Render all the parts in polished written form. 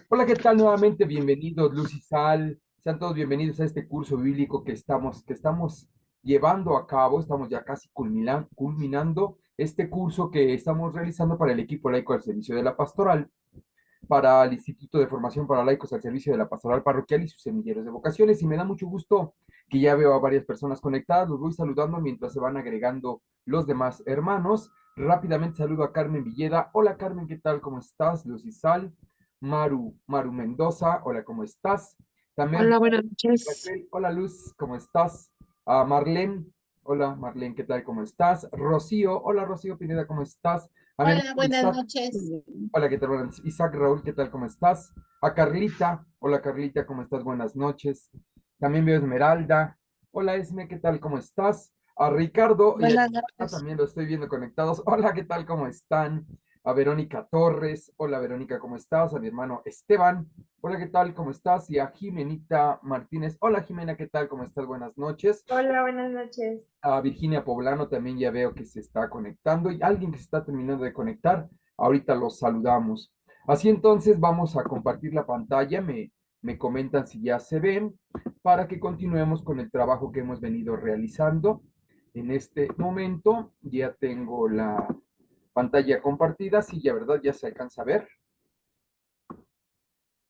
Hola, ¿qué tal? Nuevamente, bienvenidos, Luz y Sal. Sean todos bienvenidos a este curso bíblico que estamos llevando a cabo. Estamos ya casi culminando este curso que estamos realizando para el equipo laico al servicio de la pastoral, para el Instituto de Formación para Laicos al servicio de la pastoral parroquial y sus semilleros de vocaciones. Y me da mucho gusto que ya veo a varias personas conectadas. Los voy saludando mientras se van agregando los demás hermanos. Rápidamente saludo a Carmen Villeda. Hola Carmen, ¿qué tal? ¿Cómo estás? Luz y Sal. Maru Mendoza, hola, ¿cómo estás? También Hola, buenas noches. Raquel, hola Luz, ¿cómo estás? Marlene, hola Marlene, ¿qué tal? ¿Cómo estás? Rocío, hola Rocío Pineda, ¿cómo estás? A mi Hola, amigo buenas Isaac, noches. hola, ¿qué tal? Isaac Raúl, ¿qué tal? ¿Cómo estás? A Carlita, hola Carlita, ¿cómo estás? Buenas noches. También veo a Esmeralda, hola Esme, ¿qué tal? ¿Cómo estás? A Ricardo y a Buenas Isabela noches. también lo estoy viendo conectados. Hola, ¿qué tal? ¿Cómo están? A Verónica Torres, hola Verónica, ¿cómo estás? A mi hermano Esteban, hola, ¿qué tal? ¿Cómo estás? Y a Jimenita Martínez, hola Jimena, ¿qué tal? ¿Cómo estás? Buenas noches. Hola, buenas noches. A Virginia Poblano también ya veo que se está conectando y alguien que se está terminando de conectar, ahorita los saludamos. Así entonces vamos a compartir la pantalla, me comentan si ya se ven, para que continuemos con el trabajo que hemos venido realizando. En este momento ya tengo la pantalla compartida, sí, ya verdad, ya se alcanza a ver.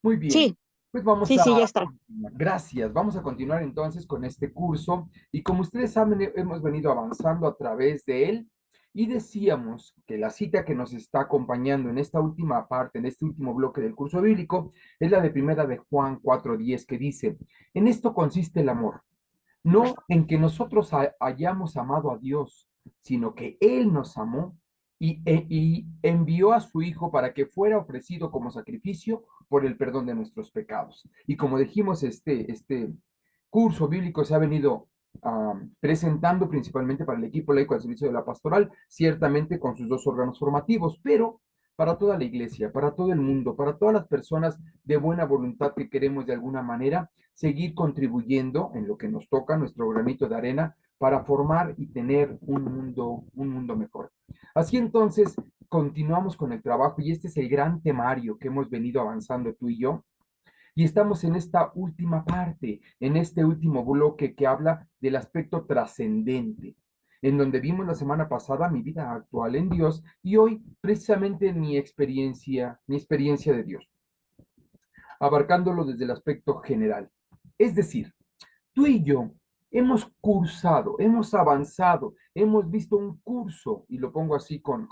Muy bien, Sí, pues vamos sí, a sí, ya está. continuar. Gracias, vamos a continuar entonces con este curso y como ustedes saben, hemos venido avanzando a través de él y decíamos que la cita que nos está acompañando en esta última parte, en este último bloque del curso bíblico, es la de primera de Juan 4:10 que dice, en esto consiste el amor, no en que nosotros hayamos amado a Dios, sino que Él nos amó y envió a su Hijo para que fuera ofrecido como sacrificio por el perdón de nuestros pecados. Y como dijimos, este curso bíblico se ha venido presentando principalmente para el equipo laico al servicio de la pastoral, ciertamente con sus dos órganos formativos, pero para toda la iglesia, para todo el mundo, para todas las personas de buena voluntad que queremos de alguna manera seguir contribuyendo en lo que nos toca, nuestro granito de arena, para formar y tener un mundo mejor. Así entonces, continuamos con el trabajo y este es el gran temario que hemos venido avanzando tú y yo. Y estamos en esta última parte, en este último bloque que habla del aspecto trascendente, en donde vimos la semana pasada mi vida actual en Dios y hoy precisamente mi experiencia de Dios, abarcándolo desde el aspecto general. Es decir, tú y yo hemos cursado, hemos avanzado, hemos visto un curso, y lo pongo así con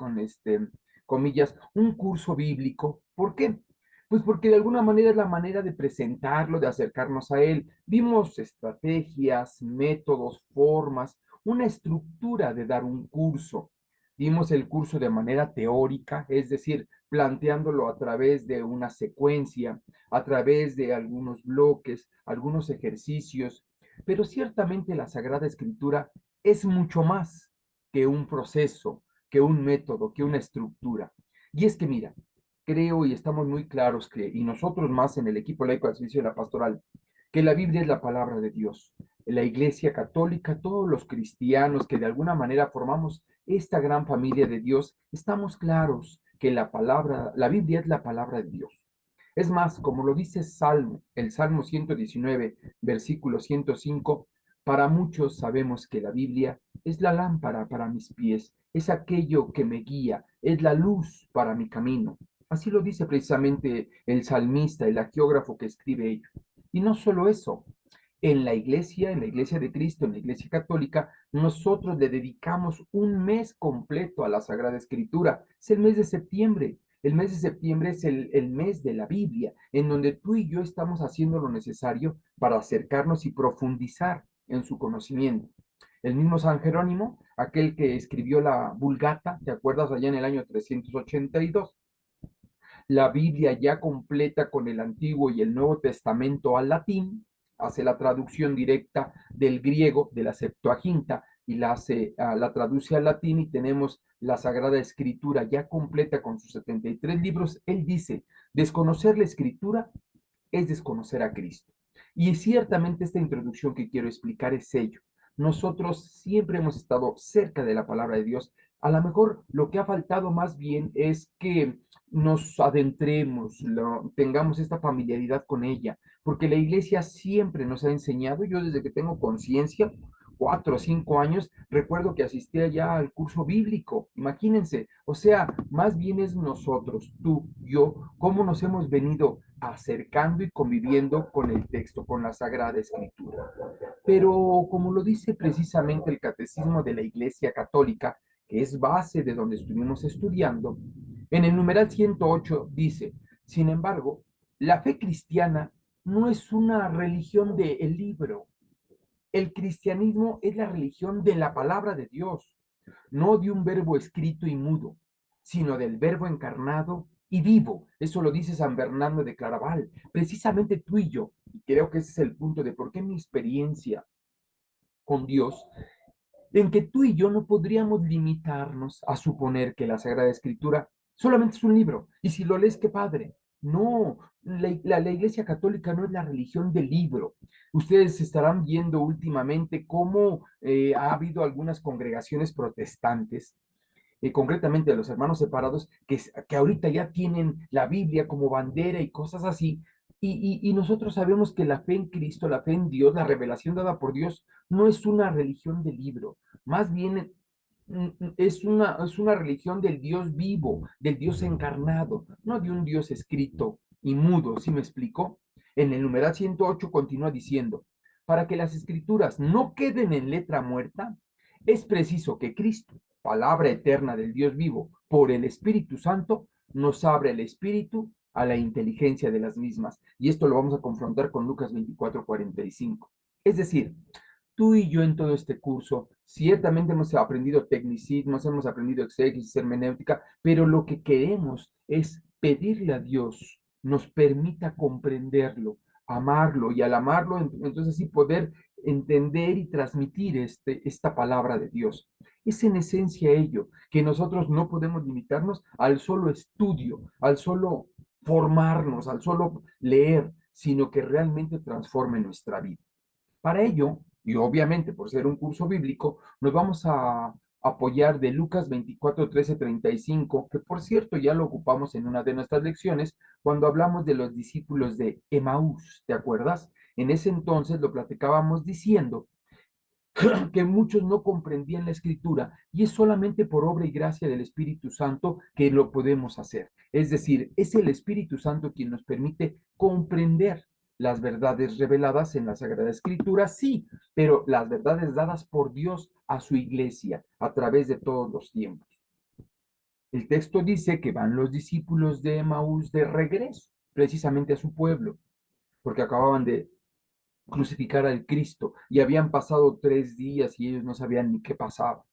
comillas, un curso bíblico. ¿Por qué? Pues porque de alguna manera es la manera de presentarlo, de acercarnos a él. Vimos estrategias, métodos, formas, una estructura de dar un curso. Vimos el curso de manera teórica, es decir, planteándolo a través de una secuencia, a través de algunos bloques, algunos ejercicios, pero ciertamente la Sagrada Escritura es mucho más que un proceso, que un método, que una estructura. Y es que mira, creo y estamos muy claros que, y nosotros más en el equipo laico al servicio de la pastoral, que la Biblia es la palabra de Dios. La Iglesia Católica, todos los cristianos que de alguna manera formamos esta gran familia de Dios, estamos claros que la Biblia es la palabra de Dios. Es más, como lo dice el Salmo 119, versículo 105, para muchos sabemos que la Biblia es la lámpara para mis pies, es aquello que me guía, es la luz para mi camino. Así lo dice precisamente el salmista, el agiógrafo que escribe ello. Y no solo eso, en la iglesia de Cristo, en la iglesia católica, nosotros le dedicamos un mes completo a la Sagrada Escritura. Es el mes de septiembre. El mes de septiembre es el mes de la Biblia, en donde tú y yo estamos haciendo lo necesario para acercarnos y profundizar en su conocimiento. El mismo San Jerónimo, aquel que escribió la Vulgata, ¿te acuerdas? Allá en el año 382, la Biblia ya completa con el Antiguo y el Nuevo Testamento al latín, hace la traducción directa del griego, de la Septuaginta, y la traduce al latín y tenemos la Sagrada Escritura ya completa con sus 73 libros. Él dice, desconocer la Escritura es desconocer a Cristo. Y ciertamente esta introducción que quiero explicar es ello. Nosotros siempre hemos estado cerca de la palabra de Dios, A lo mejor lo que ha faltado más bien es que nos adentremos, tengamos esta familiaridad con ella, porque la iglesia siempre nos ha enseñado, yo desde que tengo conciencia, 4 o 5 años, recuerdo que asistía ya al curso bíblico, imagínense, o sea, más bien es nosotros, tú, yo, cómo nos hemos venido acercando y conviviendo con el texto, con la Sagrada Escritura. Pero como lo dice precisamente el Catecismo de la Iglesia Católica, que es base de donde estuvimos estudiando, en el numeral 108 dice, sin embargo, la fe cristiana no es una religión del libro. El cristianismo es la religión de la palabra de Dios, no de un verbo escrito y mudo, sino del verbo encarnado y vivo. Eso lo dice San Bernardo de Claraval. Precisamente tú y yo, y creo que ese es el punto de por qué mi experiencia con Dios, en que tú y yo no podríamos limitarnos a suponer que la Sagrada Escritura solamente es un libro, y si lo lees, qué padre. No, la Iglesia Católica no es la religión del libro. Ustedes estarán viendo últimamente cómo ha habido algunas congregaciones protestantes, concretamente de los hermanos separados, que ahorita ya tienen la Biblia como bandera y cosas así. Y nosotros sabemos que la fe en Cristo, la fe en Dios, la revelación dada por Dios, no es una religión del libro, más bien es una religión del Dios vivo, del Dios encarnado, no de un Dios escrito y mudo. ¿Sí me explico? En el numeral 108 continúa diciendo, para que las escrituras no queden en letra muerta, es preciso que Cristo, palabra eterna del Dios vivo, por el Espíritu Santo, nos abre el espíritu a la inteligencia de las mismas. Y esto lo vamos a confrontar con Lucas 24:45. Es decir, tú y yo en todo este curso, ciertamente hemos aprendido tecnicismos, hemos aprendido exégesis, hermenéutica, pero lo que queremos es pedirle a Dios nos permita comprenderlo, amarlo, y al amarlo, entonces sí poder entender y transmitir esta palabra de Dios. Es en esencia ello, que nosotros no podemos limitarnos al solo estudio, al solo formarnos, al solo leer, sino que realmente transforme nuestra vida. Para ello, y obviamente por ser un curso bíblico, nos vamos a apoyar de Lucas 24:13-35, que por cierto ya lo ocupamos en una de nuestras lecciones cuando hablamos de los discípulos de Emaús, ¿te acuerdas? En ese entonces lo platicábamos diciendo que muchos no comprendían la escritura y es solamente por obra y gracia del Espíritu Santo que lo podemos hacer. Es decir, es el Espíritu Santo quien nos permite comprender las verdades reveladas en la Sagrada Escritura, sí, pero las verdades dadas por Dios a su iglesia a través de todos los tiempos. El texto dice que van los discípulos de Emaús de regreso, precisamente a su pueblo, porque acababan de crucificar al Cristo y habían pasado 3 días y ellos no sabían ni qué pasaba.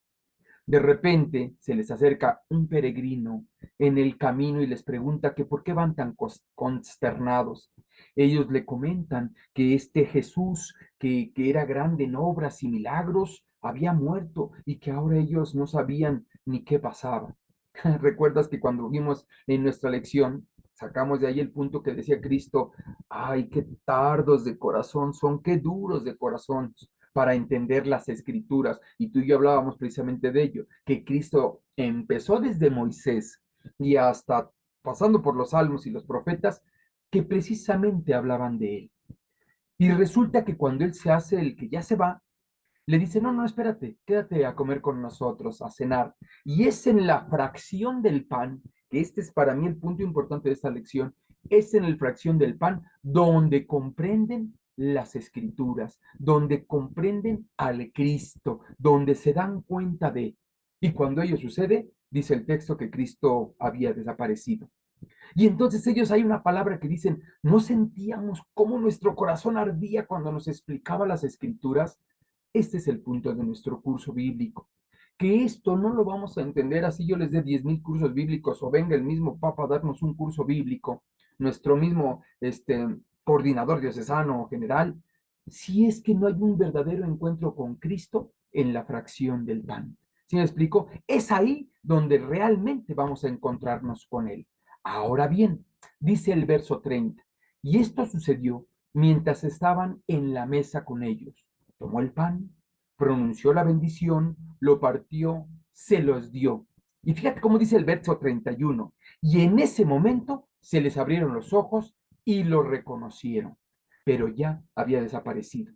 De repente se les acerca un peregrino en el camino y les pregunta que por qué van tan consternados. Ellos le comentan que este Jesús, que era grande en obras y milagros, había muerto y que ahora ellos no sabían ni qué pasaba. ¿Recuerdas que cuando vimos en nuestra lección, sacamos de ahí el punto que decía Cristo, ay, qué tardos de corazón son, qué duros de corazón para entender las escrituras? Y tú y yo hablábamos precisamente de ello, que Cristo empezó desde Moisés y hasta pasando por los salmos y los profetas, que precisamente hablaban de él. Y resulta que cuando él se hace el que ya se va, le dice, no, no, espérate, quédate a comer con nosotros, a cenar. Y es en la fracción del pan, que este es para mí el punto importante de esta lección, es en la fracción del pan donde comprenden las escrituras, donde comprenden al Cristo, donde se dan cuenta de. Y cuando ello sucede, dice el texto que Cristo había desaparecido. Y entonces ellos hay una palabra que dicen, no sentíamos cómo nuestro corazón ardía cuando nos explicaba las escrituras. Este es el punto de nuestro curso bíblico. Que esto no lo vamos a entender así yo les dé 10,000 cursos bíblicos o venga el mismo Papa a darnos un curso bíblico, nuestro mismo coordinador diocesano o general, si es que no hay un verdadero encuentro con Cristo en la fracción del pan. ¿Sí me explico? Es ahí donde realmente vamos a encontrarnos con Él. Ahora bien, dice el verso 30, y esto sucedió mientras estaban en la mesa con ellos. Tomó el pan, pronunció la bendición, lo partió, se los dio. Y fíjate cómo dice el verso 31. Y en ese momento se les abrieron los ojos y lo reconocieron, pero ya había desaparecido.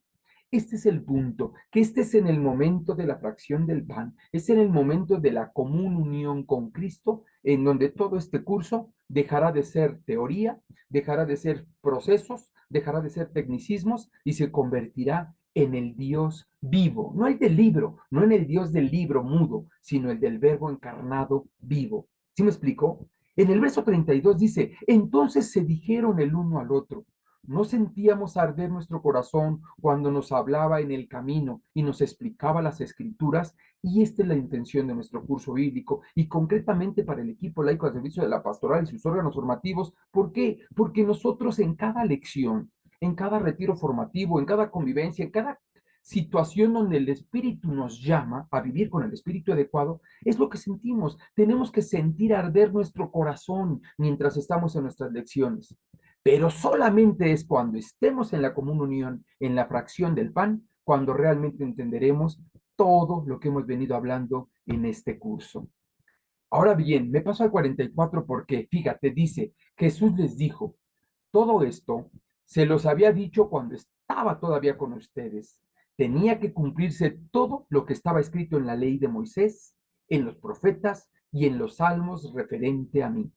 Este es el punto, que este es en el momento de la fracción del pan, es en el momento de la común unión con Cristo, en donde todo este curso dejará de ser teoría, dejará de ser procesos, dejará de ser tecnicismos y se convertirá en el Dios vivo, no el del libro, no en el Dios del libro mudo, sino el del verbo encarnado vivo. ¿Sí me explico? En el verso 32 dice, entonces se dijeron el uno al otro, ¿no sentíamos arder nuestro corazón cuando nos hablaba en el camino y nos explicaba las escrituras? Y esta es la intención de nuestro curso bíblico y concretamente para el equipo laico al servicio de la pastoral y sus órganos formativos. ¿Por qué? Porque nosotros en cada lección, en cada retiro formativo, en cada convivencia, en cada situación donde el Espíritu nos llama a vivir con el Espíritu adecuado, es lo que sentimos. Tenemos que sentir arder nuestro corazón mientras estamos en nuestras lecciones. Pero solamente es cuando estemos en la común unión, en la fracción del pan, cuando realmente entenderemos todo lo que hemos venido hablando en este curso. Ahora bien, me paso al 44 porque, fíjate, dice, Jesús les dijo, todo esto se los había dicho cuando estaba todavía con ustedes. Tenía que cumplirse todo lo que estaba escrito en la ley de Moisés, en los profetas y en los salmos referente a mí.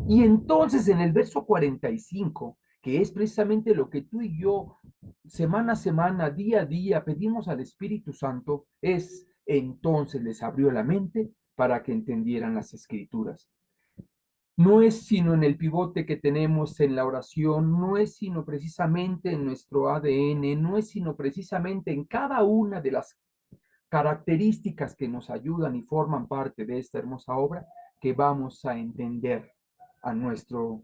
Y entonces en el verso 45, que es precisamente lo que tú y yo semana a semana, día a día pedimos al Espíritu Santo, es entonces les abrió la mente para que entendieran las escrituras. No es sino en el pivote que tenemos en la oración, no es sino precisamente en nuestro ADN, no es sino precisamente en cada una de las características que nos ayudan y forman parte de esta hermosa obra que vamos a entender a nuestro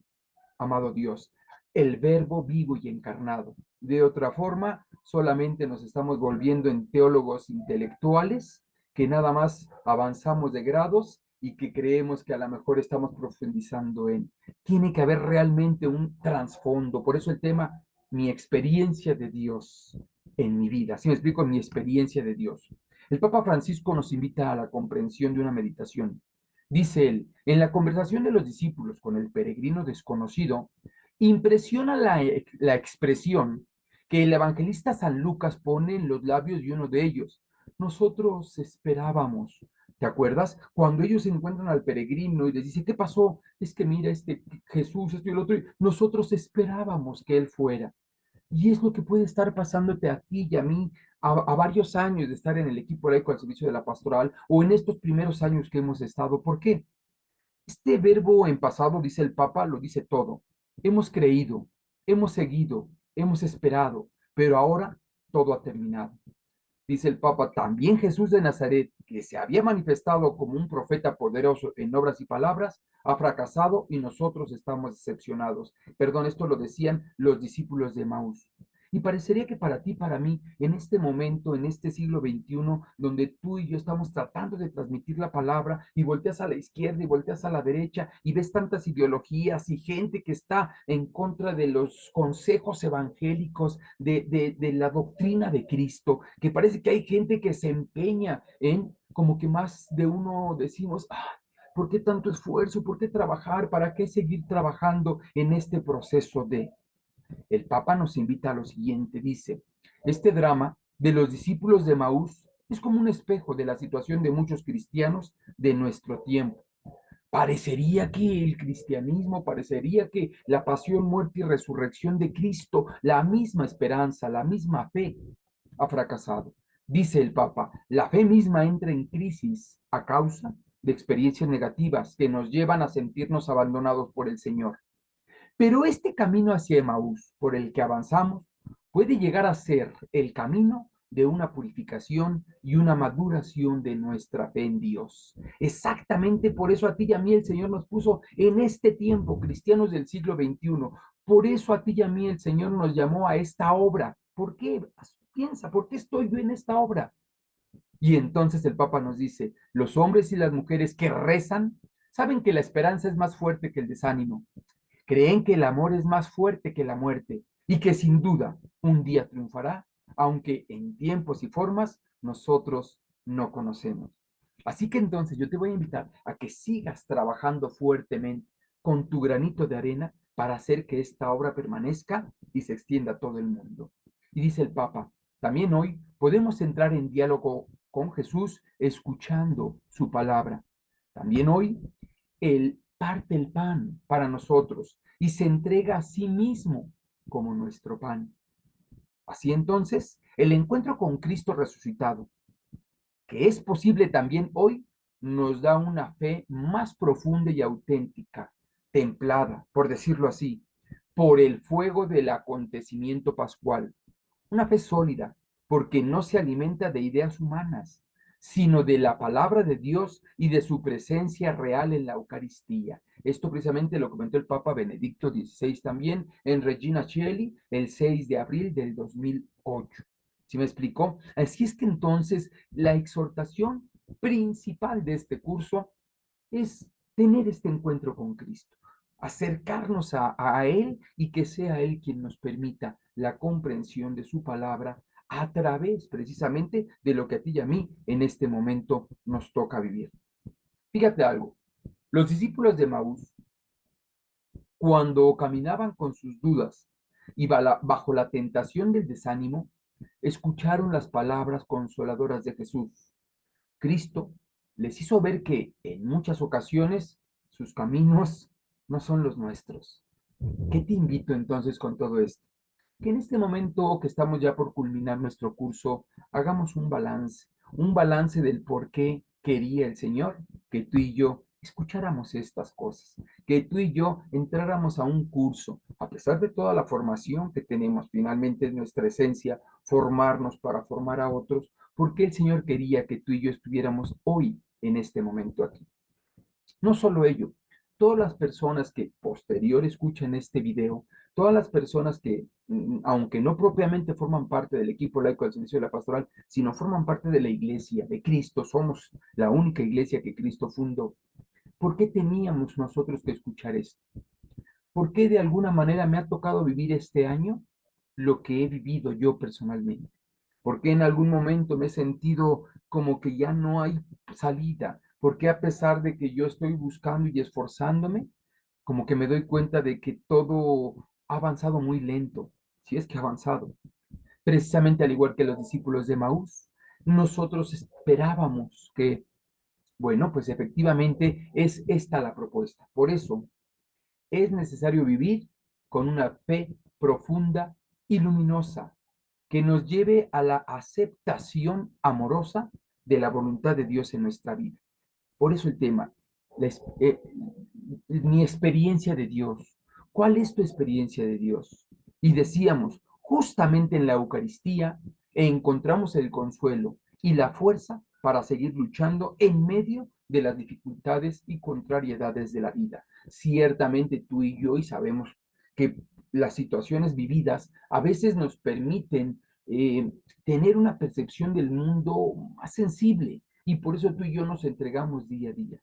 amado Dios, el verbo vivo y encarnado. De otra forma, solamente nos estamos volviendo en teólogos intelectuales que nada más avanzamos de grados y que creemos que a lo mejor estamos profundizando en. Tiene que haber realmente un trasfondo. Por eso el tema, mi experiencia de Dios en mi vida. ¿Sí me explico? Mi experiencia de Dios. El Papa Francisco nos invita a la comprensión de una meditación. Dice él, en la conversación de los discípulos con el peregrino desconocido, impresiona la expresión que el evangelista San Lucas pone en los labios de uno de ellos. Nosotros esperábamos, ¿te acuerdas? Cuando ellos encuentran al peregrino y les dice, ¿qué pasó? Es que mira, este Jesús, esto y el otro, nosotros esperábamos que él fuera. Y es lo que puede estar pasándote a ti y a mí a varios años de estar en el equipo laico al servicio de la pastoral o en estos primeros años que hemos estado. ¿Por qué? Este verbo en pasado, dice el Papa, lo dice todo. Hemos creído, hemos seguido, hemos esperado, pero ahora todo ha terminado. Dice el Papa, también Jesús de Nazaret, que se había manifestado como un profeta poderoso en obras y palabras, ha fracasado y nosotros estamos decepcionados. Perdón, esto lo decían los discípulos de Maús. Y parecería que para ti, para mí, en este momento, en este siglo XXI, donde tú y yo estamos tratando de transmitir la palabra y volteas a la izquierda y volteas a la derecha y ves tantas ideologías y gente que está en contra de los consejos evangélicos, de la doctrina de Cristo, que parece que hay gente que se empeña en como que más de uno decimos, ah, ¿por qué tanto esfuerzo? ¿Por qué trabajar? ¿Para qué seguir trabajando en este proceso de? El Papa nos invita a lo siguiente, dice, este drama de los discípulos de Maús es como un espejo de la situación de muchos cristianos de nuestro tiempo. Parecería que el cristianismo, parecería que la pasión, muerte y resurrección de Cristo, la misma esperanza, la misma fe, ha fracasado. Dice el Papa, la fe misma entra en crisis a causa de experiencias negativas que nos llevan a sentirnos abandonados por el Señor. Pero este camino hacia Emaús por el que avanzamos puede llegar a ser el camino de una purificación y una maduración de nuestra fe en Dios. Exactamente por eso a ti y a mí el Señor nos puso en este tiempo, cristianos del siglo XXI. Por eso a ti y a mí el Señor nos llamó a esta obra. ¿Por qué? Piensa, ¿por qué estoy yo en esta obra? Y entonces el Papa nos dice, los hombres y las mujeres que rezan saben que la esperanza es más fuerte que el desánimo. Creen que el amor es más fuerte que la muerte y que sin duda un día triunfará, aunque en tiempos y formas nosotros no conocemos. Así que entonces yo te voy a invitar a que sigas trabajando fuertemente con tu granito de arena para hacer que esta obra permanezca y se extienda a todo el mundo. Y dice el Papa, también hoy podemos entrar en diálogo con Jesús escuchando su palabra. También hoy Él parte el pan para nosotros y se entrega a sí mismo como nuestro pan. Así entonces, el encuentro con Cristo resucitado, que es posible también hoy, nos da una fe más profunda y auténtica, templada, por decirlo así, por el fuego del acontecimiento pascual. Una fe sólida, porque no se alimenta de ideas humanas, sino de la palabra de Dios y de su presencia real en la Eucaristía. Esto precisamente lo comentó el Papa Benedicto XVI también en Regina Coeli el 6 de abril del 2008. ¿Sí me explicó? Así es que entonces la exhortación principal de este curso es tener este encuentro con Cristo, acercarnos a Él y que sea Él quien nos permita la comprensión de su palabra a través precisamente de lo que a ti y a mí en este momento nos toca vivir. Fíjate algo, los discípulos de Maús, cuando caminaban con sus dudas y bajo la tentación del desánimo, escucharon las palabras consoladoras de Jesús. Cristo les hizo ver que en muchas ocasiones sus caminos no son los nuestros. ¿Qué te invito entonces con todo esto? Que en este momento que estamos ya por culminar nuestro curso, hagamos un balance del por qué quería el Señor que tú y yo escucháramos estas cosas, que tú y yo entráramos a un curso, a pesar de toda la formación que tenemos, finalmente es nuestra esencia formarnos para formar a otros, ¿por qué el Señor quería que tú y yo estuviéramos hoy en este momento aquí? No solo ello, todas las personas que posterior escuchen este video, todas las personas que, aunque no propiamente forman parte del equipo laico del servicio de la pastoral, sino forman parte de la iglesia de Cristo, somos la única iglesia que Cristo fundó. ¿Por qué teníamos nosotros que escuchar esto? ¿Por qué de alguna manera me ha tocado vivir este año lo que he vivido yo personalmente? ¿Por qué en algún momento me he sentido como que ya no hay salida? ¿Por qué a pesar de que yo estoy buscando y esforzándome, como que me doy cuenta de que todo ha avanzado muy lento, si es que ha avanzado? Precisamente al igual que los discípulos de Maús, nosotros esperábamos que, bueno, pues efectivamente es esta la propuesta. Por eso es necesario vivir con una fe profunda y luminosa que nos lleve a la aceptación amorosa de la voluntad de Dios en nuestra vida. Por eso el tema, la, mi experiencia de Dios. ¿Cuál es tu experiencia de Dios? Y decíamos, justamente en la Eucaristía encontramos el consuelo y la fuerza para seguir luchando en medio de las dificultades y contrariedades de la vida. Ciertamente tú y yo, y sabemos que las situaciones vividas a veces nos permiten tener una percepción del mundo más sensible, y por eso tú y yo nos entregamos día a día.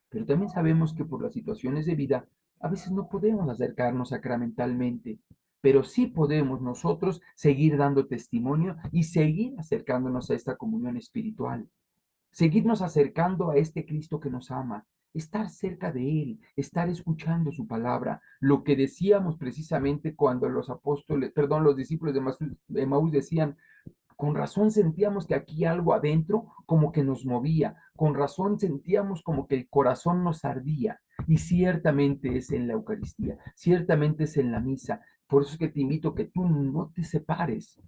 Pero también sabemos que por las situaciones de vida, a veces no podemos acercarnos sacramentalmente, pero sí podemos nosotros seguir dando testimonio y seguir acercándonos a esta comunión espiritual, seguirnos acercando a este Cristo que nos ama, estar cerca de Él, estar escuchando su palabra, lo que decíamos precisamente cuando los apóstoles, perdón, los discípulos de Maús decían, con razón sentíamos que aquí algo adentro como que nos movía, con razón sentíamos como que el corazón nos ardía. Y ciertamente es en la Eucaristía, ciertamente es en la misa. Por eso es que te invito a que tú no te separes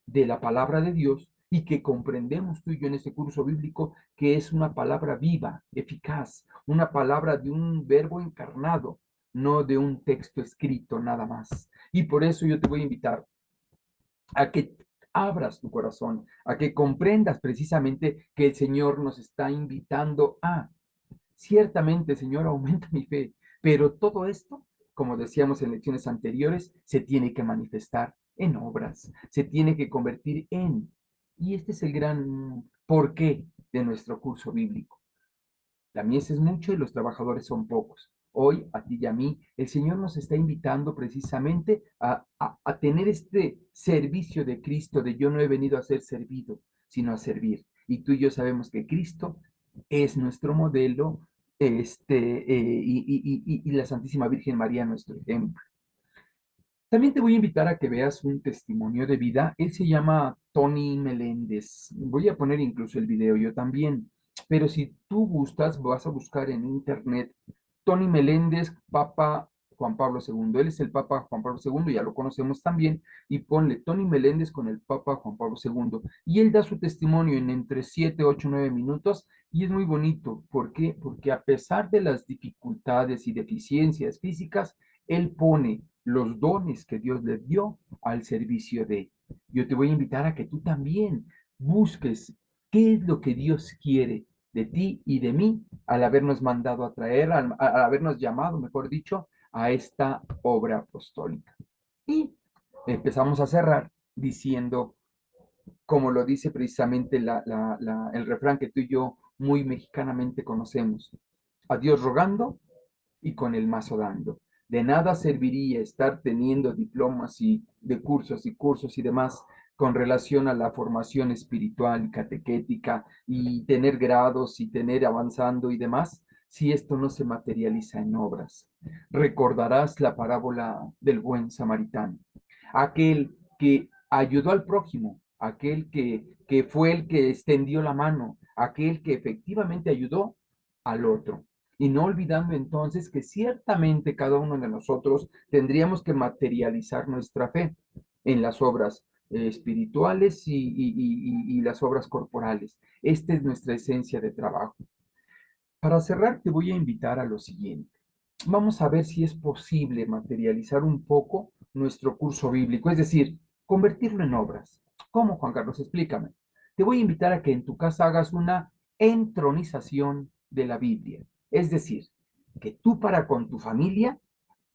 de la palabra de Dios y que comprendemos tú y yo en este curso bíblico que es una palabra viva, eficaz, una palabra de un verbo encarnado, no de un texto escrito nada más. Y por eso yo te voy a invitar a que abras tu corazón, a que comprendas precisamente que el Señor nos está invitando a, ciertamente, Señor, aumenta mi fe, pero todo esto, como decíamos en lecciones anteriores, se tiene que manifestar en obras, se tiene que convertir en, y este es el gran porqué de nuestro curso bíblico. La mies es mucho y los trabajadores son pocos. Hoy, a ti y a mí, el Señor nos está invitando precisamente a tener este servicio de Cristo, de yo no he venido a ser servido, sino a servir. Y tú y yo sabemos que Cristo es nuestro modelo, y la Santísima Virgen María nuestro ejemplo. También te voy a invitar a que veas un testimonio de vida. Él se llama Tony Meléndez. Voy a poner incluso el video yo también. Pero si tú gustas, vas a buscar en internet Tony Meléndez, Papa Juan Pablo II. Él es el Papa Juan Pablo II, ya lo conocemos también. Y ponle Tony Meléndez con el Papa Juan Pablo II. Y él da su testimonio en entre 7, 8, 9 minutos. Y es muy bonito. ¿Por qué? Porque a pesar de las dificultades y deficiencias físicas, él pone los dones que Dios le dio al servicio de. Yo te voy a invitar a que tú también busques qué es lo que Dios quiere de ti y de mí al habernos mandado a traer, al habernos llamado, mejor dicho, a esta obra apostólica. Y empezamos a cerrar diciendo, como lo dice precisamente el refrán que tú y yo muy mexicanamente conocemos, a Dios rogando y con el mazo dando. De nada serviría estar teniendo diplomas y de cursos y cursos y demás con relación a la formación espiritual, catequética y tener grados y tener avanzando y demás, si esto no se materializa en obras. Recordarás la parábola del buen samaritano, aquel que ayudó al prójimo, aquel que fue el que extendió la mano, aquel que efectivamente ayudó al otro. Y no olvidando entonces que ciertamente cada uno de nosotros tendríamos que materializar nuestra fe en las obras espirituales y las obras corporales. Esta es nuestra esencia de trabajo. Para cerrar, te voy a invitar a lo siguiente. Vamos a ver si es posible materializar un poco nuestro curso bíblico, es decir, convertirlo en obras. ¿Cómo, Juan Carlos? Explícame. Te voy a invitar a que en tu casa hagas una entronización de la Biblia. Es decir, que tú para con tu familia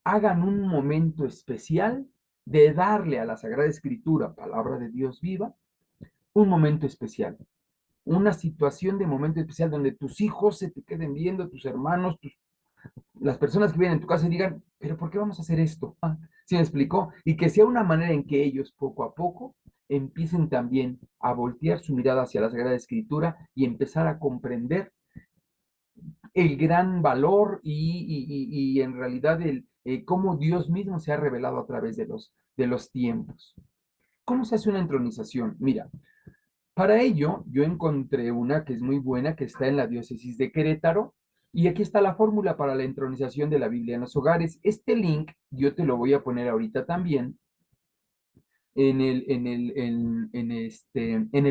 hagan un momento especial de darle a la Sagrada Escritura, palabra de Dios viva, un momento especial, una situación de momento especial donde tus hijos se te queden viendo, tus hermanos, las personas que vienen en tu casa y digan, pero ¿por qué vamos a hacer esto? Ah, ¿sí me explicó? Y que sea una manera en que ellos poco a poco empiecen también a voltear su mirada hacia la Sagrada Escritura y empezar a comprender el gran valor y en realidad cómo Dios mismo se ha revelado a través de los tiempos. ¿Cómo se hace una entronización? Mira, para ello, yo encontré una que es muy buena, que está en la diócesis de Querétaro, y aquí está la fórmula para la entronización de la Biblia en los hogares. Este link yo te lo voy a poner ahorita también en el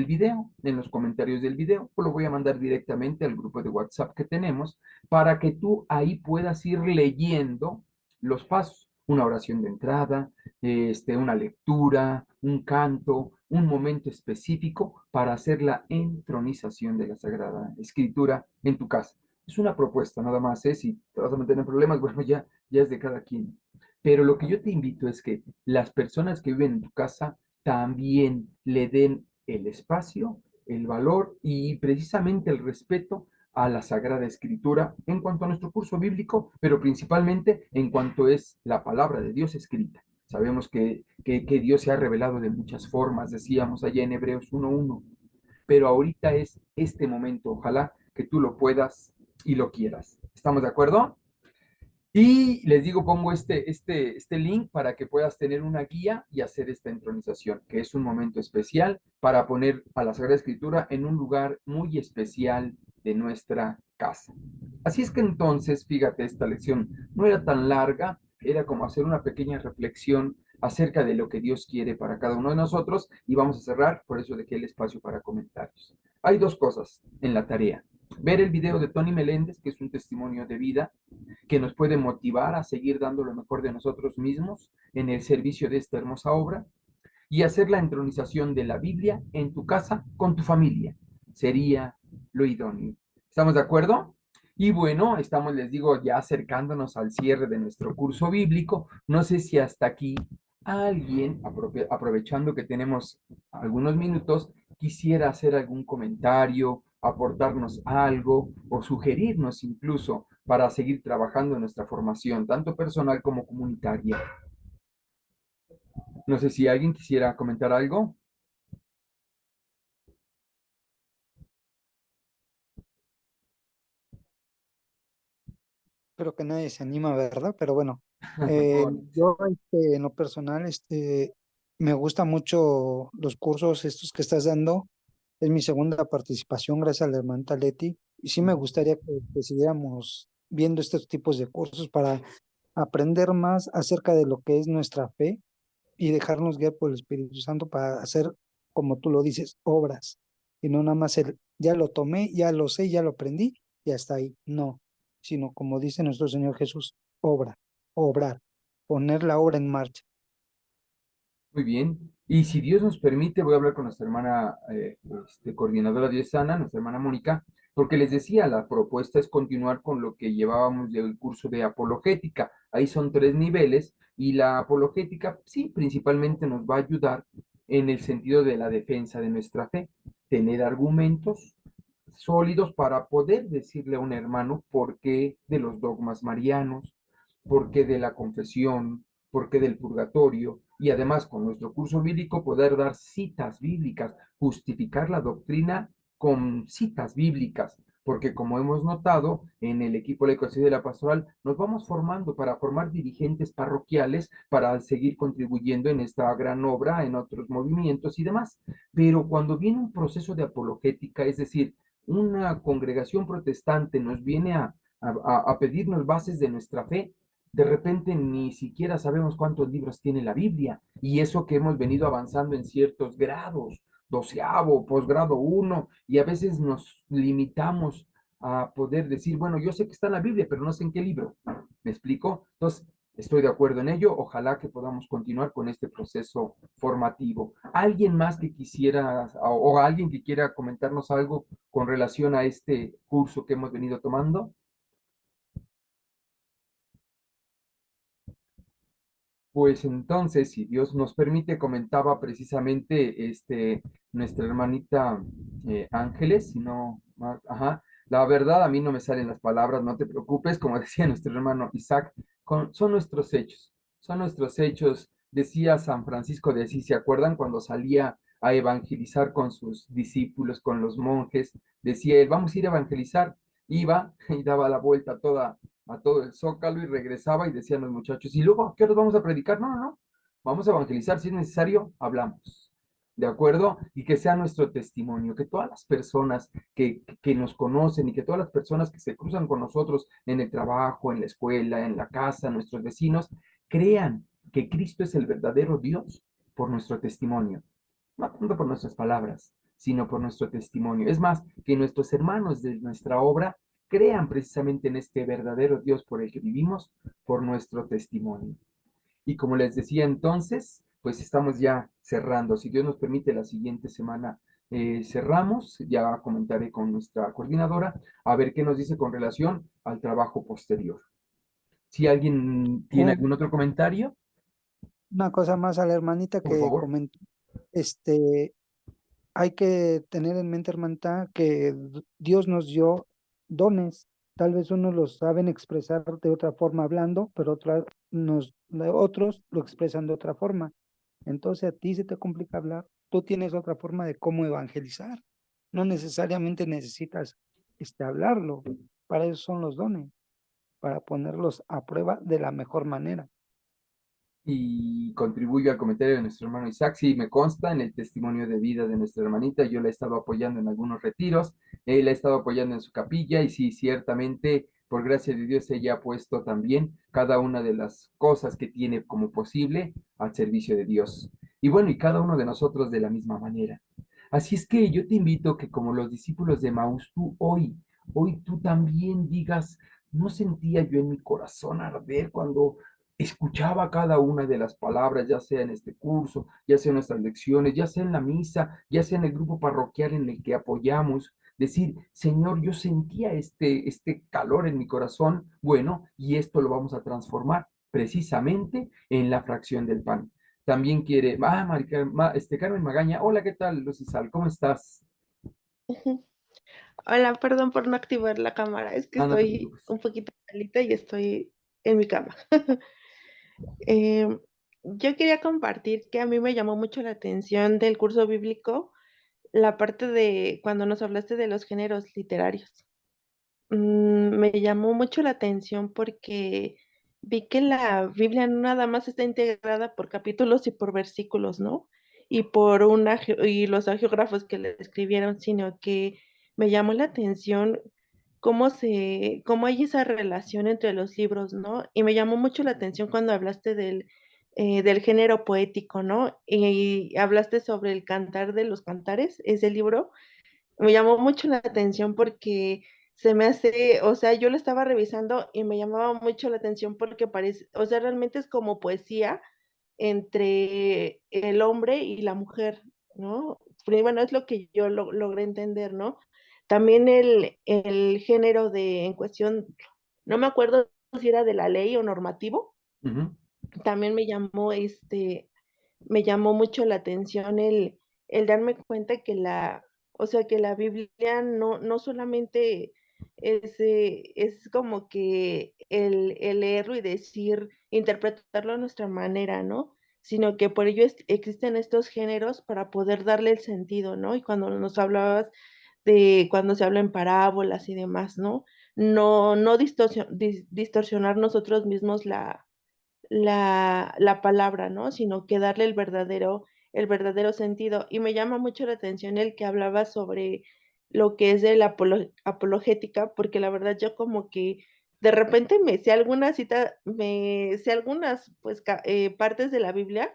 video, en los comentarios del video, pues lo voy a mandar directamente al grupo de WhatsApp que tenemos para que tú ahí puedas ir leyendo los pasos, una oración de entrada, una lectura, un canto, un momento específico para hacer la entronización de la Sagrada Escritura en tu casa. Es una propuesta nada más, ¿eh? Si te vas a meter en problemas, bueno, ya es de cada quien. Pero lo que yo te invito es que las personas que viven en tu casa también le den el espacio, el valor y precisamente el respeto a la Sagrada Escritura en cuanto a nuestro curso bíblico, pero principalmente en cuanto es la palabra de Dios escrita. Sabemos que Dios se ha revelado de muchas formas, decíamos allá en Hebreos 1:1, pero ahorita es este momento, ojalá que tú lo puedas y lo quieras. ¿Estamos de acuerdo? Y les digo, pongo este link para que puedas tener una guía y hacer esta entronización, que es un momento especial para poner a la Sagrada Escritura en un lugar muy especial de nuestra casa. Así es que entonces, fíjate, esta lección no era tan larga, era como hacer una pequeña reflexión acerca de lo que Dios quiere para cada uno de nosotros y vamos a cerrar, por eso dejé el espacio para comentarios. Hay dos cosas en la tarea. Ver el video de Tony Meléndez, que es un testimonio de vida, que nos puede motivar a seguir dando lo mejor de nosotros mismos en el servicio de esta hermosa obra y hacer la entronización de la Biblia en tu casa con tu familia. Sería lo idóneo. ¿Estamos de acuerdo? Y bueno, estamos, les digo, ya acercándonos al cierre de nuestro curso bíblico. No sé si hasta aquí alguien, aprovechando que tenemos algunos minutos, quisiera hacer algún comentario, aportarnos algo o sugerirnos incluso para seguir trabajando en nuestra formación, tanto personal como comunitaria. No sé si alguien quisiera comentar algo. Creo que nadie se anima, ¿verdad? Pero bueno, Correcto. yo en lo personal, me gusta mucho los cursos estos que estás dando. Es mi segunda participación gracias a la hermana Leti. Y sí me Ujú. gustaría que siguiéramos viendo estos tipos de cursos para aprender más acerca de lo que es nuestra fe y dejarnos guiar por el Espíritu Santo para hacer, como tú lo dices, obras. Y no nada más el, ya lo tomé, ya lo sé, ya lo aprendí, y hasta ahí. No, sino como dice nuestro Señor Jesús, obra, obrar, poner la obra en marcha. Muy bien. Y si Dios nos permite, voy a hablar con nuestra hermana coordinadora diocesana, nuestra hermana Mónica, porque les decía, la propuesta es continuar con lo que llevábamos del curso de apologética. Ahí son 3 niveles y la apologética, sí, principalmente nos va a ayudar en el sentido de la defensa de nuestra fe, tener argumentos sólidos para poder decirle a un hermano por qué de los dogmas marianos, por qué de la confesión, por qué del purgatorio, y además con nuestro curso bíblico poder dar citas bíblicas, justificar la doctrina con citas bíblicas, porque como hemos notado en el equipo de la de la pastoral, nos vamos formando para formar dirigentes parroquiales, para seguir contribuyendo en esta gran obra, en otros movimientos y demás. Pero cuando viene un proceso de apologética, es decir, una congregación protestante nos viene a pedirnos bases de nuestra fe, de repente ni siquiera sabemos cuántos libros tiene la Biblia, y eso que hemos venido avanzando en ciertos grados, 12º, posgrado 1, y a veces nos limitamos a poder decir, bueno, yo sé que está en la Biblia, pero no sé en qué libro. ¿Me explico? Entonces, estoy de acuerdo en ello. Ojalá que podamos continuar con este proceso formativo. ¿Alguien más que quisiera, o alguien que quiera comentarnos algo con relación a este curso que hemos venido tomando? Pues entonces, si Dios nos permite, comentaba precisamente nuestra hermanita Ángeles, si no, ajá, la verdad a mí no me salen las palabras, no te preocupes, como decía nuestro hermano Isaac, son nuestros hechos, decía San Francisco de Asís, ¿se acuerdan cuando salía a evangelizar con sus discípulos, con los monjes? Decía él, vamos a ir a evangelizar, iba y daba la vuelta a todo el zócalo y regresaba y decían los muchachos, ¿y luego a qué hora vamos a predicar? No, no, no, vamos a evangelizar, si es necesario, hablamos. ¿De acuerdo? Y que sea nuestro testimonio, que todas las personas que nos conocen y que todas las personas que se cruzan con nosotros en el trabajo, en la escuela, en la casa, nuestros vecinos, crean que Cristo es el verdadero Dios por nuestro testimonio, no tanto por nuestras palabras, sino por nuestro testimonio. Es más, que nuestros hermanos de nuestra obra crean precisamente en este verdadero Dios por el que vivimos, por nuestro testimonio. Y como les decía entonces, pues estamos ya cerrando. Si Dios nos permite, la siguiente semana cerramos. Ya comentaré con nuestra coordinadora a ver qué nos dice con relación al trabajo posterior. Si alguien tiene Un- algún otro comentario, una cosa más a la hermanita por que favor. comentó, este, hay que tener en mente, hermanita, que Dios nos dio dones. Tal vez unos los saben expresar de otra forma hablando, pero otros lo expresan de otra forma. Entonces a ti se te complica hablar. Tú tienes otra forma de cómo evangelizar. No necesariamente necesitas hablarlo. Para eso son los dones, para ponerlos a prueba de la mejor manera. Y contribuyo al comentario de nuestro hermano Isaac. Sí, me consta en el testimonio de vida de nuestra hermanita. Yo la he estado apoyando en algunos retiros, la he estado apoyando en su capilla y sí, ciertamente, por gracia de Dios, ella ha puesto también cada una de las cosas que tiene como posible al servicio de Dios. Y bueno, y cada uno de nosotros de la misma manera. Así es que yo te invito que como los discípulos de Maús, hoy tú también digas, no sentía yo en mi corazón arder cuando escuchaba cada una de las palabras, ya sea en este curso, ya sea en nuestras lecciones, ya sea en la misa, ya sea en el grupo parroquial en el que apoyamos, decir, Señor, yo sentía este calor en mi corazón, bueno, y esto lo vamos a transformar precisamente en la fracción del pan. También quiere, Carmen Magaña, hola, ¿qué tal, Lucisal? ¿Cómo estás? Ujú. Hola, perdón por no activar la cámara, es que Ah, no te estoy preocupes. un poquito malita y estoy en mi cama. Em, yo quería compartir que a mí me llamó mucho la atención del curso bíblico, la parte de cuando nos hablaste de los géneros literarios. me llamó mucho la atención porque vi que la Biblia no nada más está integrada por capítulos y por versículos, ¿no? Y por y los geógrafos que le escribieron, sino que me llamó la atención cómo hay esa relación entre los libros, ¿no? Y me llamó mucho la atención cuando hablaste del género poético, ¿no? Y hablaste sobre el Cantar de los Cantares, ese libro me llamó mucho la atención porque se me hace, o sea, yo lo estaba revisando y me llamaba mucho la atención porque parece, o sea, realmente es como poesía entre el hombre y la mujer, ¿no? Pero bueno, es lo que yo logré entender, ¿no? También el género en cuestión, no me acuerdo si era de la ley o normativo, Ujú, también me llamó mucho la atención el darme cuenta que o sea, que la Biblia no solamente es como que el leerlo y decir, interpretarlo a nuestra manera, ¿no? Sino que por ello existen estos géneros para poder darle el sentido, ¿no? Y cuando nos hablabas de cuando se habla en parábolas y demás, ¿no? No distorsionar nosotros mismos la palabra, ¿no? Sino que darle el verdadero sentido. Y me llama mucho la atención el que hablaba sobre lo que es de la apologética, porque la verdad yo como que de repente me sé algunas cita, me sé algunas pues partes de la Biblia,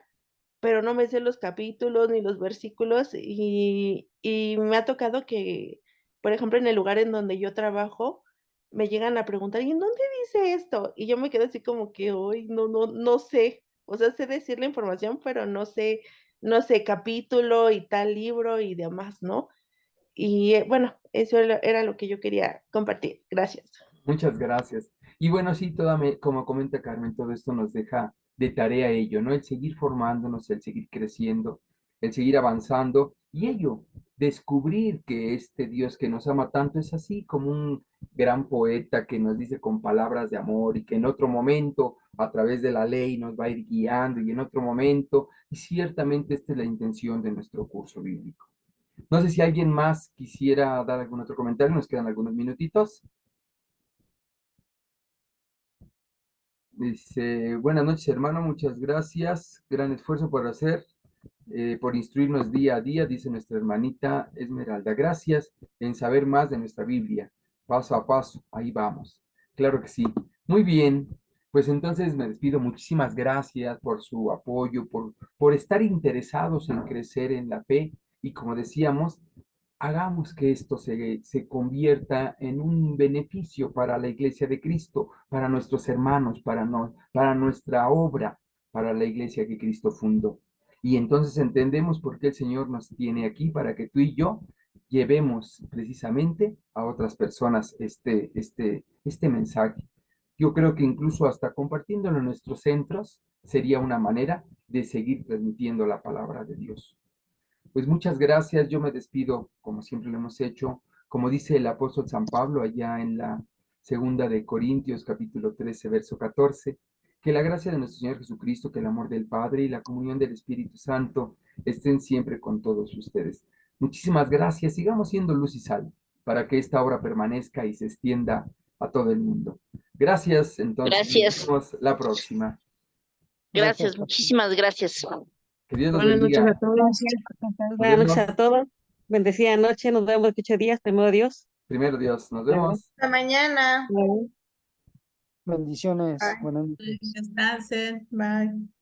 pero no me sé los capítulos ni los versículos y me ha tocado que, por ejemplo, en el lugar en donde yo trabajo, me llegan a preguntar, ¿y en dónde dice esto? Y yo me quedo así como que hoy no sé, o sea, sé decir la información, pero no sé capítulo y tal libro y demás, ¿no? Y bueno, eso era lo que yo quería compartir. Gracias. muchas gracias. Y bueno, sí, como comenta Carmen, todo esto nos deja de tarea ello, ¿no? El seguir formándonos, el seguir creciendo, el seguir avanzando y ello, descubrir que este Dios que nos ama tanto es así como un gran poeta que nos dice con palabras de amor y que en otro momento, a través de la ley, nos va a ir guiando y en otro momento, y ciertamente esta es la intención de nuestro curso bíblico. No sé si alguien más quisiera dar algún otro comentario, nos quedan algunos minutitos. Dice, buenas noches, hermano, muchas gracias. Gran esfuerzo por hacer, por instruirnos día a día, dice nuestra hermanita Esmeralda. Gracias en saber más de nuestra Biblia. Paso a paso, ahí vamos. Claro que sí. Muy bien. Pues entonces me despido. Muchísimas gracias por su apoyo, por estar interesados en crecer en la fe. Y como decíamos, hagamos que esto se convierta en un beneficio para la Iglesia de Cristo, para nuestros hermanos, para nuestra obra, para la Iglesia que Cristo fundó. Y entonces entendemos por qué el Señor nos tiene aquí, para que tú y yo llevemos precisamente a otras personas este mensaje. Yo creo que incluso hasta compartiéndolo en nuestros centros sería una manera de seguir transmitiendo la palabra de Dios. Pues muchas gracias, yo me despido como siempre lo hemos hecho, como dice el apóstol San Pablo allá en la segunda de Corintios capítulo 13 verso 14, que la gracia de nuestro Señor Jesucristo, que el amor del Padre y la comunión del Espíritu Santo estén siempre con todos ustedes. Muchísimas gracias, sigamos siendo luz y sal para que esta obra permanezca y se extienda a todo el mundo. Gracias, entonces, nos Gracias, vemos la próxima. Gracias, gracias, Pastor. muchísimas gracias. Que Dios los Buenas noches a bendiga. todos. Nos Buenas noches vemos. a todos. Bendecida noche. Nos vemos en 8 días. Primero Dios. Primero Dios, nos Bye, vemos. Hasta mañana. bye. Bendiciones. Bye. Buenas noches. Descansen. Bye.